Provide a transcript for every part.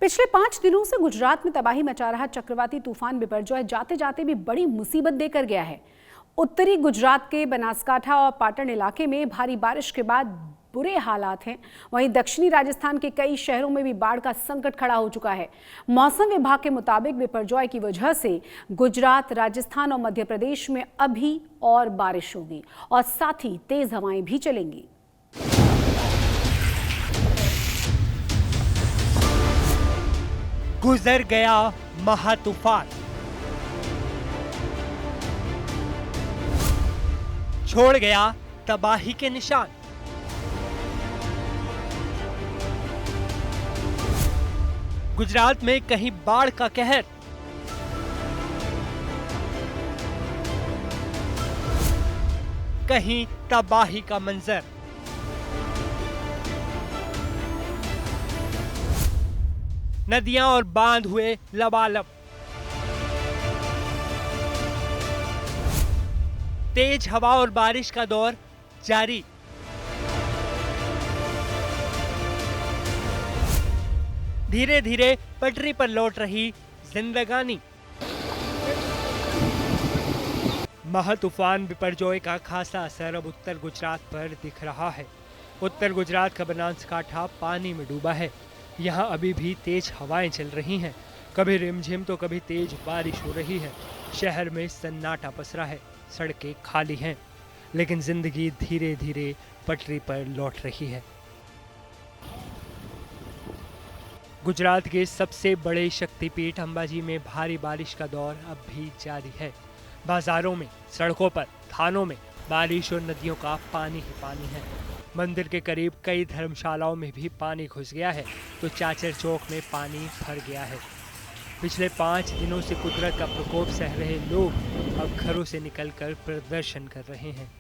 पिछले 5 दिनों से गुजरात में तबाही मचा रहा चक्रवाती तूफान बिपरजॉय जाते जाते भी बड़ी मुसीबत देकर गया है। उत्तरी गुजरात के बनासकांठा और पाटन इलाके में भारी बारिश के बाद बुरे हालात हैं। वहीं दक्षिणी राजस्थान के कई शहरों में भी बाढ़ का संकट खड़ा हो चुका है। मौसम विभाग के मुताबिक बिपरजॉय की वजह से गुजरात, राजस्थान और मध्य प्रदेश में अभी और बारिश होगी और साथ ही तेज हवाएं भी चलेंगी। गुजर गया महातूफान, छोड़ गया तबाही के निशान। गुजरात में कहीं बाढ़ का कहर, कहीं तबाही का मंजर। नदियां और बांध हुए लबालब, तेज हवा और बारिश का दौर जारी। धीरे धीरे पटरी पर लौट रही जिंदगानी। महातूफान बिपरजॉय का खासा असर अब उत्तर गुजरात पर दिख रहा है। उत्तर गुजरात का बनासकांठा पानी में डूबा है। यहाँ अभी भी तेज हवाएं चल रही हैं। कभी रिमझिम तो कभी तेज बारिश हो रही है। शहर में सन्नाटा पसरा है, सड़कें खाली हैं, लेकिन जिंदगी धीरे धीरे पटरी पर लौट रही है। गुजरात के सबसे बड़े शक्तिपीठ अंबाजी में भारी बारिश का दौर अब भी जारी है। बाजारों में, सड़कों पर, थानों में बारिश और नदियों का पानी ही पानी है। मंदिर के करीब कई धर्मशालाओं में भी पानी घुस गया है तो चाचर चौक में पानी भर गया है। पिछले 5 दिनों से कुदरत का प्रकोप सह रहे लोग अब घरों से निकलकर प्रदर्शन कर रहे हैं।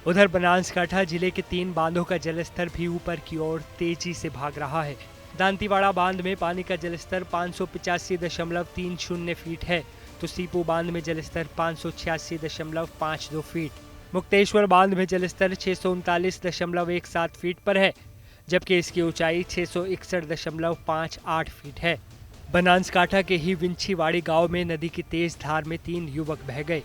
उधर बनासकांठा जिले के 3 बांधों का जलस्तर भी ऊपर की ओर तेजी से भाग रहा है। दांतीवाड़ा बांध में पानी का जलस्तर 585.30 फीट है तो सीपू बांध में जलस्तर 586.52 फीट। मुक्तेश्वर बांध में जलस्तर 639.17 फीट पर है, जबकि इसकी ऊंचाई 661.58 फीट है। बनासकांठा के ही विंछीवाड़ी गांव में नदी की तेज धार में 3 युवक बह गए।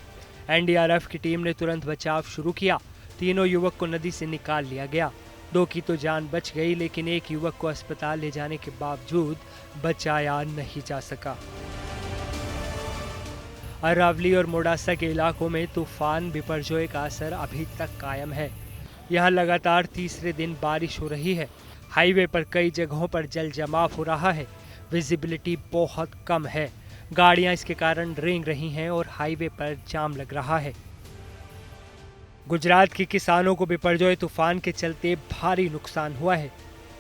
एनडीआरएफ की टीम ने तुरंत बचाव शुरू किया। तीनों युवक को नदी से निकाल लिया गया। 2 की तो जान बच गई, लेकिन एक युवक को अस्पताल ले जाने के बावजूद बचाया नहीं जा सका। अरावली और मोडासा के इलाकों में तूफान बिपरजॉय का असर अभी तक कायम है। यहाँ लगातार तीसरे दिन बारिश हो रही है। हाईवे पर कई जगहों पर जल जमाव हो रहा है। विजिबिलिटी बहुत कम है। गाड़ियाँ इसके कारण रेंग रही हैं और हाईवे पर जाम लग रहा है। गुजरात के किसानों को बिपरजॉय तूफान के चलते भारी नुकसान हुआ है।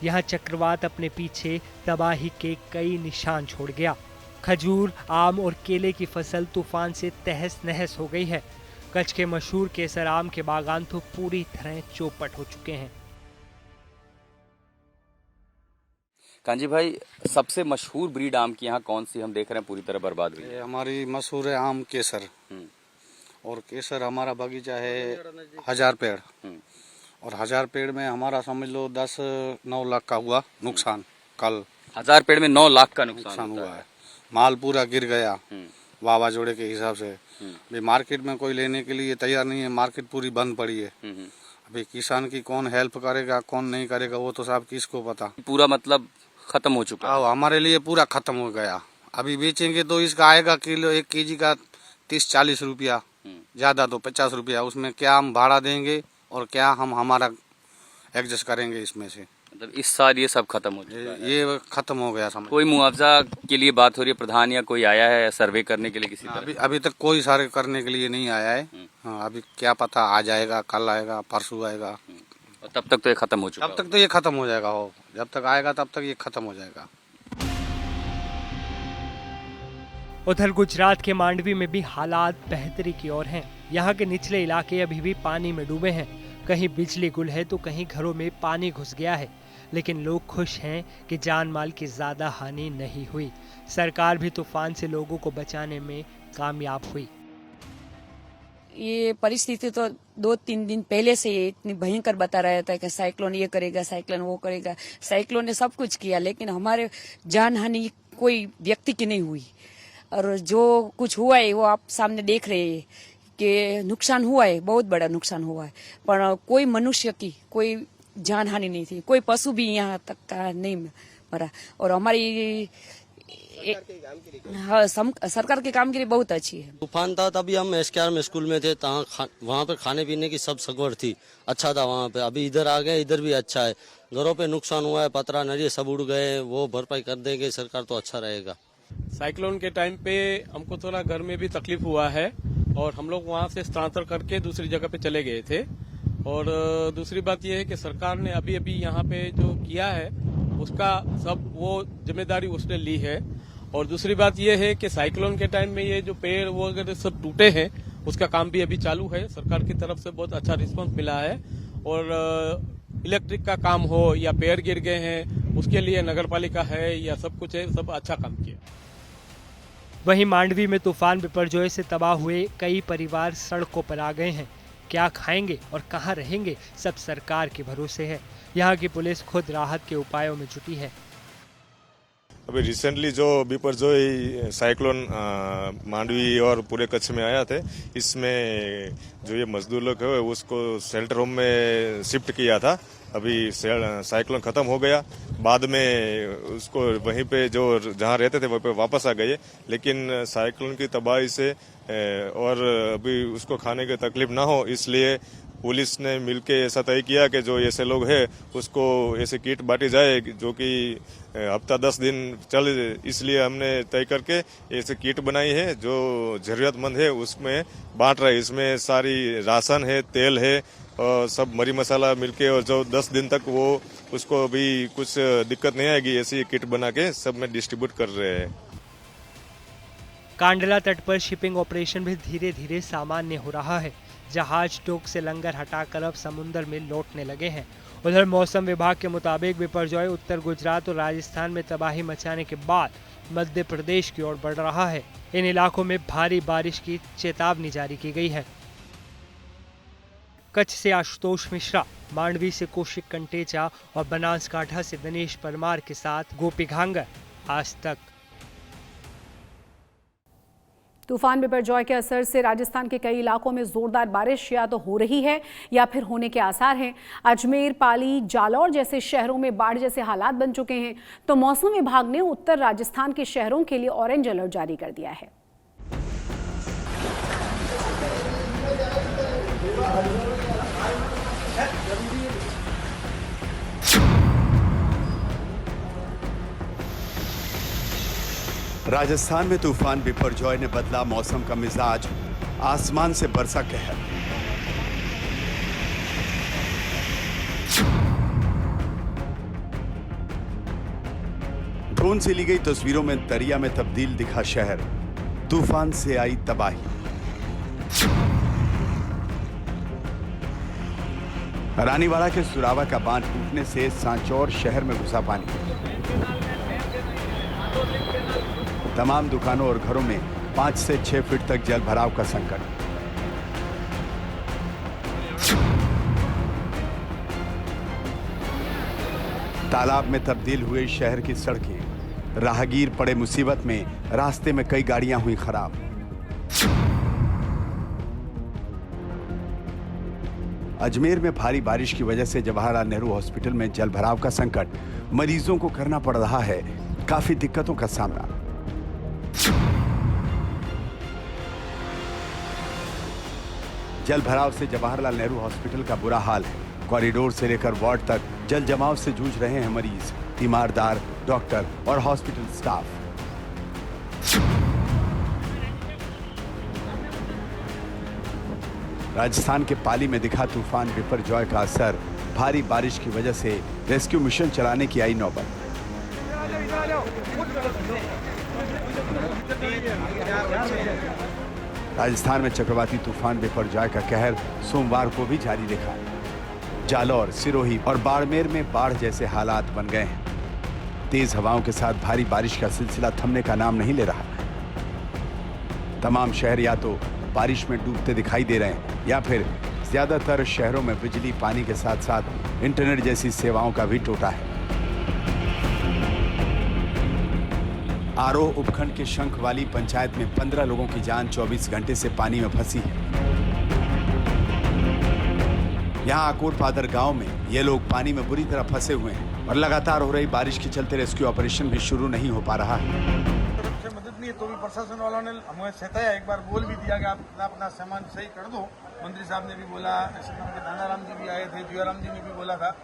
यहाँ चक्रवात अपने पीछे तबाही के कई निशान छोड़ गया। खजूर, आम और केले की फसल तूफान से तहस नहस हो गई है। कच्छ के मशहूर केसर आम के बागान तो पूरी तरह चौपट हो चुके हैं। कांजी भाई, सबसे मशहूर ब्रीड आम की यहाँ कौन सी हम देख रहे हैं पूरी तरह बर्बाद हुई है? हमारी मशहूर है आम केसर। और केसर हमारा बगीचा है 1000 पेड़ और 1000 पेड़ में हमारा समझ लो 10-9 लाख का हुआ नुकसान। कल 1000 पेड़ में 9 लाख का नुकसान हुआ है। माल पूरा गिर गया वावाजोड़े के हिसाब से। अभी मार्केट में कोई लेने के लिए तैयार नहीं है। मार्केट पूरी बंद पड़ी है। अभी किसान की कौन हेल्प करेगा, कौन नहीं करेगा, वो तो साहब किसको पता। पूरा मतलब खत्म हो चुका है। हमारे लिए पूरा खत्म हो गया। अभी बेचेंगे तो इसका आएगा किलो 1 केजी का 30-40 रुपया, ज्यादा तो 50 रुपया। उसमें क्या हम भाड़ा देंगे और क्या हम हमारा एडजस्ट करेंगे इसमें से। मतलब इस साल ये सब खत्म हो चुका है। ये खत्म हो गया समझ। कोई मुआवजा के लिए बात हो रही है? प्रधान या कोई आया है सर्वे करने के लिए किसी तरह? अभी तक कोई सर्वे करने के लिए नहीं आया है। हाँ, अभी क्या पता आ जाएगा, कल आएगा, परसों आएगा। और तब तक तो ये खत्म हो चुका। तब तक तो ये खत्म हो जाएगा। हो जब तक आएगा तब तक ये खत्म हो जाएगा। उधर गुजरात के मांडवी में भी हालात बेहतरी की ओर हैं। यहाँ के निचले इलाके अभी भी पानी में डूबे हैं। कहीं बिजली गुल है तो कहीं घरों में पानी घुस गया है, लेकिन लोग खुश हैं कि जान माल की ज्यादा हानि नहीं हुई। सरकार भी तूफान से लोगों को बचाने में कामयाब हुई। ये परिस्थिति तो 2-3 दिन पहले से ये इतनी भयंकर बता रहा था कि साइक्लोन ये करेगा, साइक्लोन वो करेगा। साइक्लोन ने सब कुछ किया, लेकिन हमारे जान हानि कोई व्यक्ति की नहीं हुई। और जो कुछ हुआ है वो आप सामने देख रहे हैं कि नुकसान हुआ है, बहुत बड़ा नुकसान हुआ है, पर कोई मनुष्य की कोई जान हानि नहीं थी, कोई पशु भी यहाँ तक का नहीं मरा। और हमारी हाँ, सरकार की कामगिरी बहुत अच्छी है। तूफान था तभी हम SKR में स्कूल में थे, वहाँ पे खाने पीने की सब सगवड़ थी, अच्छा था वहाँ पे। अभी इधर आ गए, इधर भी अच्छा है। घरों पे नुकसान हुआ है, पतरा नरिये सब उड़ गए, वो भरपाई कर देंगे सरकार तो अच्छा रहेगा। साइक्लोन के टाइम पे हमको थोड़ा घर में भी तकलीफ हुआ है और हम लोग वहाँ से स्थानांतर करके दूसरी जगह पे चले गए थे। और दूसरी बात यह है कि सरकार ने अभी अभी यहाँ पे जो किया है उसका सब वो जिम्मेदारी उसने ली है। और दूसरी बात यह है कि साइक्लोन के टाइम में ये जो पेड़ वो अगर सब टूटे हैं उसका काम भी अभी चालू है। सरकार की तरफ से बहुत अच्छा रिस्पांस मिला है। और इलेक्ट्रिक का काम हो या पेड़ गिर गए हैं उसके लिए नगरपालिका है या सब कुछ है, सब अच्छा काम किया। वहीं मांडवी में तूफान बिपरजॉय से तबाह हुए कई परिवार सड़कों पर आ गए हैं। क्या खाएंगे और कहां रहेंगे, सब सरकार के भरोसे है। यहां की पुलिस खुद राहत के उपायों में जुटी है। अभी रिसेंटली जो बिपरजॉय साइक्लोन मांडवी और पूरे कच्छ में आया थे, इसमें जो ये मजदूर लोग है उसको शेल्टर होम में शिफ्ट किया था। अभी साइक्लोन खत्म हो गया, बाद में उसको वहीं पे जो जहाँ रहते थे वहीं पे वापस आ गए। लेकिन साइक्लोन की तबाही से और अभी उसको खाने की तकलीफ ना हो, इसलिए पुलिस ने मिलके ऐसा तय किया कि जो ऐसे लोग हैं उसको ऐसे किट बांटी जाए जो कि हफ्ता 10 दिन चले। इसलिए हमने तय करके ऐसे किट बनाई है जो जरूरतमंद है उसमें बांट रहे। इसमें सारी राशन है, तेल है और सब मरी मसाला मिलके, और जो 10 दिन तक वो उसको भी कुछ दिक्कत नहीं आएगी ऐसी किट बना के सब में डिस्ट्रीब्यूट कर रहे हैं। कांडला तट पर शिपिंग ऑपरेशन भी धीरे धीरे सामान्य हो रहा है। जहाज डोक से लंगर हटाकर अब समुद्र में लौटने लगे हैं। उधर मौसम विभाग के मुताबिक बिपरजॉय उत्तर गुजरात और राजस्थान में तबाही मचाने के बाद मध्य प्रदेश की ओर बढ़ रहा है। इन इलाकों में भारी बारिश की चेतावनी जारी की गई है। कच्छ से आशुतोष मिश्रा, मांडवी से कौशिक कंटेचा और बनासकांठा से दिनेश परमार के साथ गोपी घांगर, आज तक। तूफान बिपरजॉय के असर से राजस्थान के कई इलाकों में जोरदार बारिश या तो हो रही है या फिर होने के आसार हैं। अजमेर, पाली, जालौर जैसे शहरों में बाढ़ जैसे हालात बन चुके हैं। तो मौसम विभाग ने उत्तर राजस्थान के शहरों के लिए ऑरेंज अलर्ट जारी कर दिया है। राजस्थान में तूफान बिपरजॉय ने बदला मौसम का मिजाज, आसमान से बरसा कहर। ड्रोन से ली गई तस्वीरों में दरिया में तब्दील दिखा शहर, तूफान से आई तबाही। रानीवाड़ा के सुरावा का बांध टूटने से सांचौर शहर में घुसा पानी। तमाम दुकानों और घरों में 5 से 6 फीट तक जल भराव का संकट। तालाब में तब्दील हुए शहर की सड़कें, राहगीर पड़े मुसीबत में, रास्ते में कई गाड़ियां हुई खराब। अजमेर में भारी बारिश की वजह से जवाहरलाल नेहरू हॉस्पिटल में जल भराव का संकट, मरीजों को करना पड़ रहा है काफी दिक्कतों का सामना। जल भराव से जवाहरलाल नेहरू हॉस्पिटल का बुरा हाल है। कॉरिडोर से लेकर वार्ड तक जल जमाव से जूझ रहे हैं मरीज, तीमारदार, डॉक्टर और हॉस्पिटल स्टाफ। राजस्थान के पाली में दिखा तूफान बिपरजॉय का असर, भारी बारिश की वजह से रेस्क्यू मिशन चलाने की आई नौबत। राजस्थान में चक्रवाती तूफान बिपरजॉय का कहर सोमवार को भी जारी रहा। जालौर, सिरोही और बाड़मेर में बाढ़ जैसे हालात बन गए हैं। तेज हवाओं के साथ भारी बारिश का सिलसिला थमने का नाम नहीं ले रहा। तमाम शहर या तो बारिश में डूबते दिखाई दे रहे हैं या फिर ज्यादातर शहरों में बिजली, पानी के साथ साथ इंटरनेट जैसी सेवाओं का भी टोटा है। आरोह उपखंड के शंख वाली पंचायत में 15 लोगों की जान 24 घंटे से पानी में फंसी है। यहाँ आकोट पादर गांव में ये लोग पानी में बुरी तरह फंसे हुए हैं और लगातार हो रही बारिश के चलते रेस्क्यू ऑपरेशन भी शुरू नहीं हो पा रहा है। मदद नहीं है तो भी प्रशासन वालों ने हमें सताया, एक बार बोल भी दिया कि आप अपना सामान सही कर दो। मंत्री साहब ने भी बोला, ऐसे के दानाराम जी भी आए थे, जुआराम जी ने भी बोला था।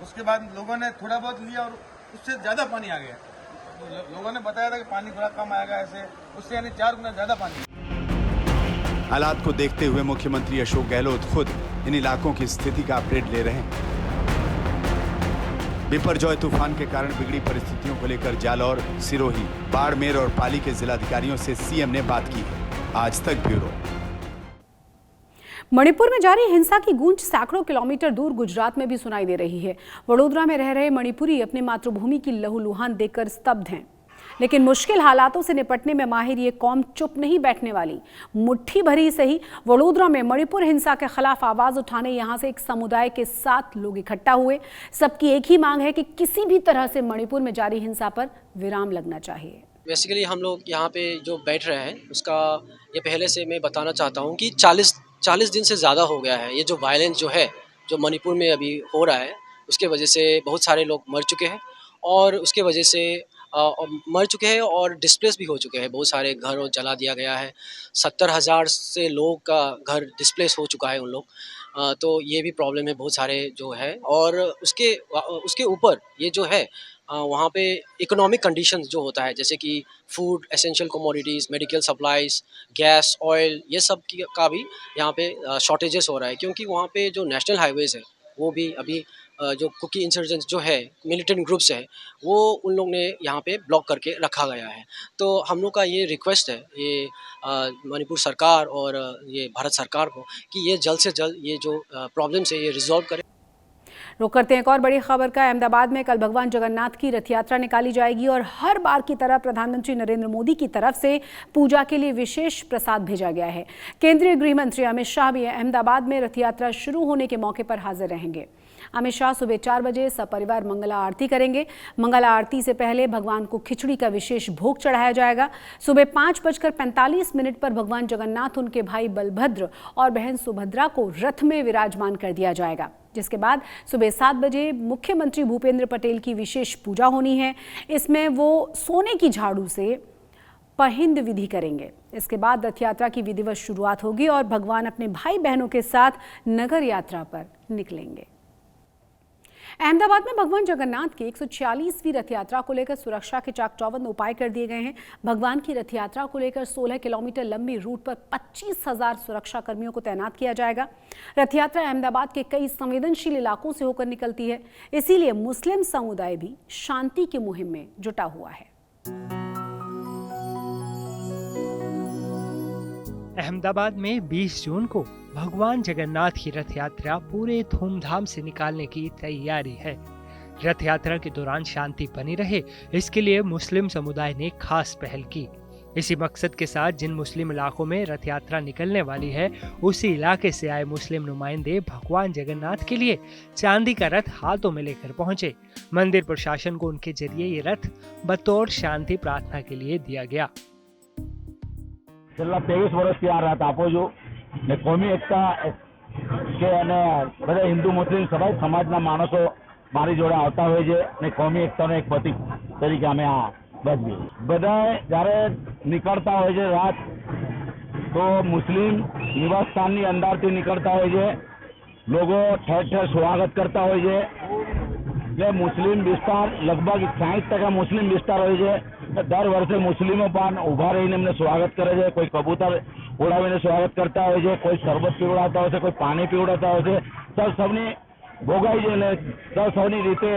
उसके बाद लोगों ने थोड़ा बहुत लिया और उससे ज्यादा पानी आ गया। तो लोगों ने बताया था कि पानी थोड़ा कम आएगा, ऐसे उससे यानी 4 गुना ज्यादा पानी। हालात को देखते हुए मुख्यमंत्री अशोक गहलोत खुद इन इलाकों की स्थिति का अपडेट ले रहे हैं। बिपरजॉय तूफान के कारण बिगड़ी परिस्थितियों को लेकर जालौर, सिरोही, बाड़मेर और पाली के जिलाधिकारियों से सीएम ने बात की है। आज तक ब्यूरो। मणिपुर में जारी हिंसा की गूंज सैकड़ों किलोमीटर दूर गुजरात में भी सुनाई दे रही है। वडोदरा में रह रहे मणिपुरी अपनी मातृभूमि की लहूलुहान देखकर स्तब्ध हैं, लेकिन मुश्किल हालातों से निपटने में माहिर ये कौम चुप नहीं बैठने वाली। मुट्ठी भरी सही वडोदरा में मणिपुर हिंसा के खिलाफ आवाज उठाने यहां से एक समुदाय के 7 लोग इकट्ठा हुए। सबकी एक ही मांग है कि किसी भी तरह से मणिपुर में जारी हिंसा पर विराम लगना चाहिए। बेसिकली हम लोग यहाँ पे जो बैठ रहे हैं उसका ये पहले से मैं बताना चाहता हूँ कि 40 दिन से ज़्यादा हो गया है। ये जो वायलेंस जो है जो मणिपुर में अभी हो रहा है उसके वजह से बहुत सारे लोग मर चुके हैं और उसके वजह से मर चुके हैं और डिस्प्लेस भी हो चुके हैं। बहुत सारे घर और जला दिया गया है। 70,000 से लोग का घर डिस्प्लेस हो चुका है उन लोग। तो ये भी प्रॉब्लम है बहुत सारे जो है। और उसके ऊपर ये जो है वहाँ पे इकोनॉमिक कंडीशंस जो होता है जैसे कि food, essential commodities, medical supplies, gas, oil, ये सब का भी यहाँ पे शॉर्टेजेस हो रहा है क्योंकि वहाँ पे जो नेशनल हाईवेज़ है वो भी अभी जो कुकी इंसर्जेंट्स जो है मिलिटेंट ग्रुप्स है वो उन लोग ने यहाँ पे ब्लॉक करके रखा गया है। तो हम लोग का ये रिक्वेस्ट है ये मणिपुर सरकार और ये भारत सरकार को कि ये जल्द से जल्द ये जो प्रॉब्लम्स है ये रिजॉल्व करें। रुक करते हैं एक और बड़ी खबर का। अहमदाबाद में कल भगवान जगन्नाथ की रथ यात्रा निकाली जाएगी और हर बार की तरह प्रधानमंत्री नरेंद्र मोदी की तरफ से पूजा के लिए विशेष प्रसाद भेजा गया है। केंद्रीय गृह मंत्री अमित शाह भी अहमदाबाद में रथ यात्रा शुरू होने के मौके पर हाजिर रहेंगे। अमित शाह सुबह 4 बजे सपरिवार मंगला आरती करेंगे। मंगला आरती से पहले भगवान को खिचड़ी का विशेष भोग चढ़ाया जाएगा। सुबह 5:45 पर भगवान जगन्नाथ, उनके भाई बलभद्र और बहन सुभद्रा को रथ में विराजमान कर दिया जाएगा, जिसके बाद सुबह 7 बजे मुख्यमंत्री भूपेंद्र पटेल की विशेष पूजा होनी है। इसमें वो सोने की झाड़ू से पहिंद विधि करेंगे। इसके बाद रथ यात्रा की विधिवत शुरुआत होगी और भगवान अपने भाई बहनों के साथ नगर यात्रा पर निकलेंगे। अहमदाबाद में भगवान जगन्नाथ की 146वीं रथ यात्रा को लेकर सुरक्षा के चाक चौबंद उपाय कर दिए गए हैं। भगवान की रथ यात्रा को लेकर 16 किलोमीटर लंबी रूट पर 25,000 सुरक्षा कर्मियों को तैनात किया जाएगा। रथ यात्रा अहमदाबाद के कई संवेदनशील इलाकों से होकर निकलती है, इसीलिए मुस्लिम समुदाय भी शांति की मुहिम में जुटा हुआ है। अहमदाबाद में 20 जून को भगवान जगन्नाथ की रथ यात्रा पूरे धूमधाम से निकालने की तैयारी है। रथ यात्रा के दौरान शांति बनी रहे, इसके लिए मुस्लिम समुदाय ने खास पहल की। इसी मकसद के साथ जिन मुस्लिम इलाकों में रथ यात्रा निकलने वाली है, उसी इलाके से आए मुस्लिम नुमाइंदे भगवान जगन्नाथ के लिए चांदी का रथ हाथों में लेकर पहुंचे। मंदिर प्रशासन को उनके जरिए ये रथ बतौर शांति प्रार्थना के लिए दिया गया। છેલ્લા 23 વર્ષથી આ રાત આપો છો ને કોમી એકતા કે અને બધા હિન્દુ મુસ્લિમ સભાઈ સમાજના માણસો મારી જોડે આવતા હોય છે ને કોમી એકતાનો એક પ્રતીક તરીકે અમે આ બદલી બધા જ્યારે નીકળતા હોય છે રાત તો મુસ્લિમ નિવાસ સ્થાનની અંદરથી નીકળતા હોય છે। લોકો ઠેર ઠેર સ્વાગત કરતા હોય છે એટલે મુસ્લિમ વિસ્તાર લગભગ 60% મુસ્લિમ વિસ્તાર હોય છે। दर वर्षे मुस्लिमों पण उभा रहीने एमने स्वागत करे छे। कोई कबूतर उड़ावीने स्वागत करता होय छे, कोई शरबत पीवड़ाता होय छे, कोई पानी पीवड़ाता होय छे। सब सबनी भोगाई छे ने सब सबनी रीते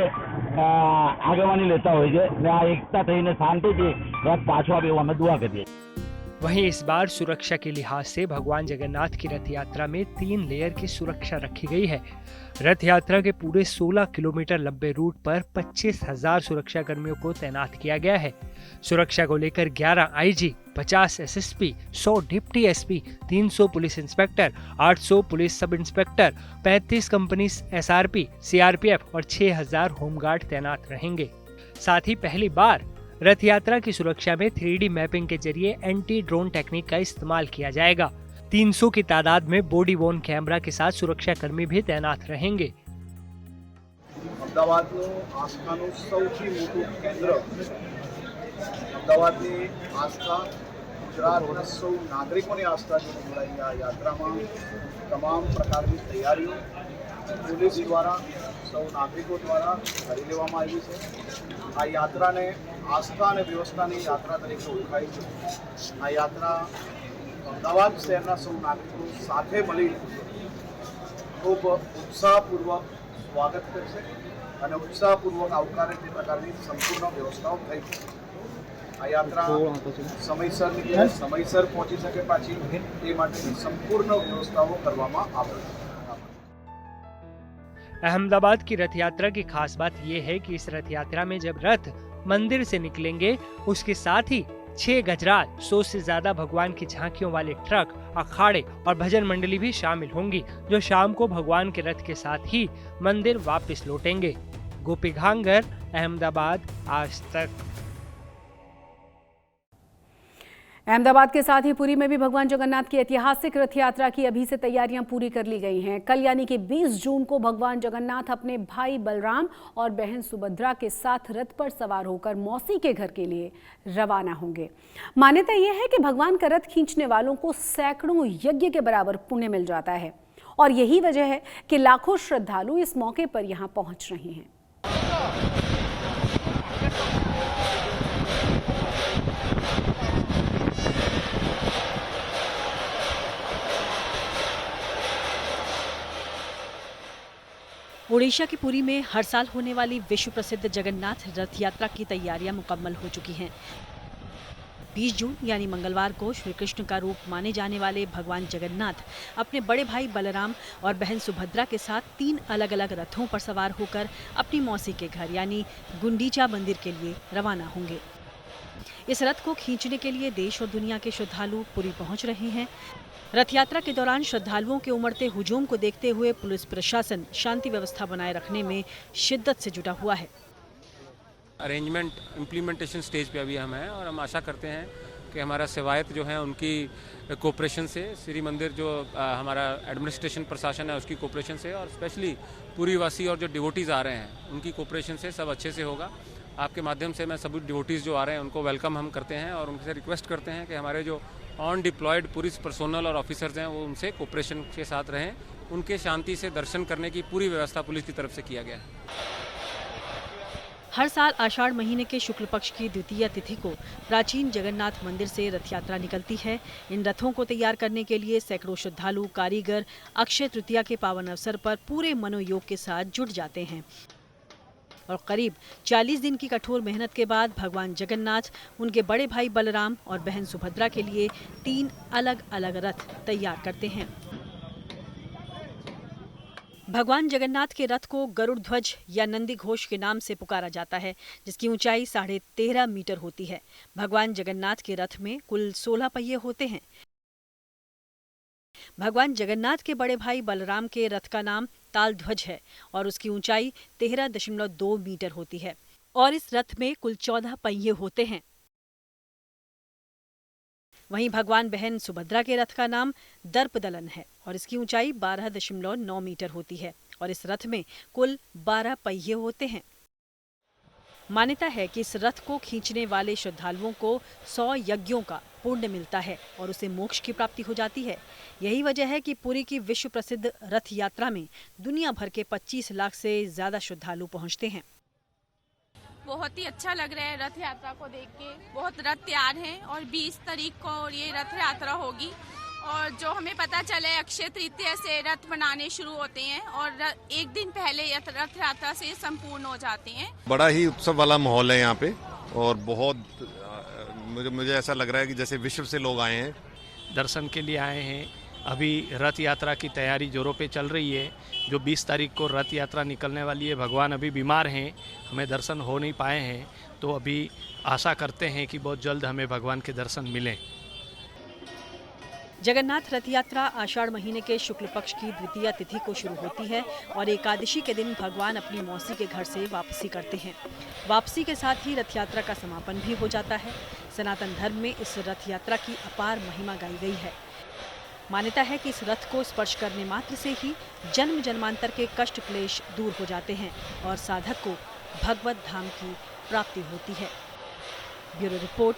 આગેવાની લેતા હોય છે ને આ એકતા થઈને શાંતિથી રાત પાછો આવે એવો અમે દુઆ કરીએ। वहीं इस बार सुरक्षा के लिहाज से भगवान जगन्नाथ की रथ यात्रा में 3 लेयर की सुरक्षा रखी गई है। रथ यात्रा के पूरे 16 किलोमीटर लंबे रूट पर 25,000 सुरक्षा कर्मियों को तैनात किया गया है। सुरक्षा को लेकर 11 IG, 50 SSP, 100 deputy SP, 300 police inspector, 800 police sub inspector, 35 company SRP, CRPF और 6,000 होमगार्ड तैनात रहेंगे। साथ ही पहली बार रथ यात्रा की सुरक्षा में 3D मैपिंग के जरिए एंटी ड्रोन टेक्निक का इस्तेमाल किया जाएगा। 300 की तादाद में बॉडी वॉर्न कैमरा के साथ सुरक्षा कर्मी भी तैनात रहेंगे। અમદાવાદનું આસ્થાનું સૌથી મોટું કેન્દ્ર અમદાવાદની આસ્થા, ગુજરાતના સૌ નાગરિકોની આસ્થા જોડાઈ આ યાત્રામાં તમામ પ્રકારની તૈયારીઓ પોલીસ દ્વારા સૌ નાગરિકો દ્વારા કરી લેવામાં આવી છે। આ યાત્રાને આસ્થા અને વ્યવસ્થાની યાત્રા તરીકે ઓળખાય છે। આ યાત્રા અમદાવાદ શહેરના સૌ નાગરિકો સાથે મળી ખૂબ ઉત્સાહપૂર્વક સ્વાગત કરશે અને ઉત્સાહપૂર્વક આવકારે તે પ્રકારની સંપૂર્ણ વ્યવસ્થાઓ થઈ છે। આ યાત્રા સમયસર નીકળે, સમયસર પહોંચી શકે પાછી તે માટેની સંપૂર્ણ વ્યવસ્થાઓ કરવામાં આવે છે। अहमदाबाद की रथ यात्रा की खास बात यह है कि इस रथ यात्रा में जब रथ मंदिर से निकलेंगे उसके साथ ही 6 गजराज, 100 से ज्यादा भगवान की झांकियों वाले ट्रक, अखाड़े और भजन मंडली भी शामिल होंगी, जो शाम को भगवान के रथ के साथ ही मंदिर वापस लौटेंगे। गोपी घांगर, अहमदाबाद, आज तक। अहमदाबाद के साथ ही पुरी में भी भगवान जगन्नाथ की ऐतिहासिक रथ यात्रा की अभी से तैयारियां पूरी कर ली गई हैं। कल यानी कि 20 जून को भगवान जगन्नाथ अपने भाई बलराम और बहन सुभद्रा के साथ रथ पर सवार होकर मौसी के घर के लिए रवाना होंगे। मान्यता यह है कि भगवान का रथ खींचने वालों को सैकड़ों यज्ञ के बराबर पुण्य मिल जाता है और यही वजह है कि लाखों श्रद्धालु इस मौके पर यहां पहुंच रहे हैं। ओडिशा की पुरी में हर साल होने वाली विश्व प्रसिद्ध जगन्नाथ रथ यात्रा की तैयारियां मुकम्मल हो चुकी हैं। 20 जून यानी मंगलवार को श्री कृष्ण का रूप माने जाने वाले भगवान जगन्नाथ अपने बड़े भाई बलराम और बहन सुभद्रा के साथ 3 अलग अलग रथों पर सवार होकर अपनी मौसी के घर यानी गुंडीचा मंदिर के लिए रवाना होंगे। इस रथ को खींचने के लिए देश और दुनिया के श्रद्धालु पुरी पहुंच रहे हैं। रथ यात्रा के दौरान श्रद्धालुओं के उमड़ते हुजूम को देखते हुए पुलिस प्रशासन शांति व्यवस्था बनाए रखने में शिद्दत से जुटा हुआ है। अरेंजमेंट इम्प्लीमेंटेशन स्टेज पे अभी हम हैं और हम आशा करते हैं कि हमारा सेवायत जो है उनकी कोऑपरेशन से, श्री मंदिर जो हमारा एडमिनिस्ट्रेशन प्रशासन है उसकी कोऑपरेशन से और स्पेशली पूरी वासी और जो डिवोटीज़ आ रहे हैं उनकी कोऑपरेशन से सब अच्छे से होगा। आपके माध्यम से मैं सभी डिवोटीज़ जो आ रहे हैं उनको वेलकम हम करते हैं और उनसे रिक्वेस्ट करते हैं कि हमारे जो ऑन डिप्लॉयड पुलिस पर्सोनल और ऑफिसर्स हैं वो उनसे कोऑपरेशन के साथ रहें। उनके शांति से दर्शन करने की पूरी व्यवस्था पुलिस की तरफ से किया गया है। हर साल आषाढ़ महीने के शुक्ल पक्ष की द्वितीय तिथि को प्राचीन जगन्नाथ मंदिर से रथ यात्रा निकलती है। इन रथों को तैयार करने के लिए सैकड़ों श्रद्धालु, कारीगर अक्षय तृतीया के पावन अवसर पर पूरे मनोयोग के साथ जुट जाते हैं और करीब 40 दिन की कठोर मेहनत के बाद भगवान जगन्नाथ उनके बड़े भाई बलराम और बहन सुभद्रा के लिए 3 अलग अलग रथ तैयार करते हैं। भगवान जगन्नाथ के रथ को गरुड़ ध्वज या नंदी घोष के नाम से पुकारा जाता है, जिसकी ऊंचाई 13.5 मीटर होती है। भगवान जगन्नाथ के रथ में कुल 16 पहिए होते हैं। भगवान जगन्नाथ के बड़े भाई बलराम के रथ का नाम ताल ध्वज है और उसकी ऊंचाई 13.2 मीटर होती है और इस रथ में कुल 14 पहिए होते हैं। वहीं भगवान बहन सुभद्रा के रथ का नाम दर्पदलन है और इसकी ऊंचाई 12.9 मीटर होती है और इस रथ में कुल 12 पहिए होते हैं। मान्यता है कि इस रथ को खींचने वाले श्रद्धालुओं को 100 यज्ञों का पुण्य मिलता है और उसे मोक्ष की प्राप्ति हो जाती है। यही वजह है कि पुरी की विश्व प्रसिद्ध रथ यात्रा में दुनिया भर के 25 लाख से ज्यादा श्रद्धालु पहुंचते हैं। बहुत ही अच्छा लग रहा है रथ यात्रा को देख के। बहुत रथ तैयार हैं और 20 तारीख को ये रथ यात्रा होगी और जो हमें पता चला है अक्षय तृतीया से रथ बनाने शुरू होते हैं और एक दिन पहले रथ यात्रा से संपूर्ण हो जाते हैं। बड़ा ही उत्सव वाला माहौल है यहाँ पे और बहुत मुझे ऐसा लग रहा है कि जैसे विश्व से लोग आए हैं, दर्शन के लिए आए हैं। अभी रथ यात्रा की तैयारी जोरों पे चल रही है। जो 20 तारीख को रथ यात्रा निकलने वाली है, भगवान अभी बीमार हैं, हमें दर्शन हो नहीं पाए हैं, तो अभी आशा करते हैं कि बहुत जल्द हमें भगवान के दर्शन मिलें। जगन्नाथ रथ यात्रा आषाढ़ महीने के शुक्ल पक्ष की द्वितीय तिथि को शुरू होती है और एकादशी के दिन भगवान अपनी मौसी के घर से वापसी करते हैं। वापसी के साथ ही रथ यात्रा का समापन भी हो जाता है। सनातन धर्म में इस रथ यात्रा की अपार महिमा गाई गई है। मान्यता है कि इस रथ को स्पर्श करने मात्र से ही जन्म जन्मांतर के कष्ट क्लेश दूर हो जाते हैं और साधक को भगवत धाम की प्राप्ति होती है। Bureau report,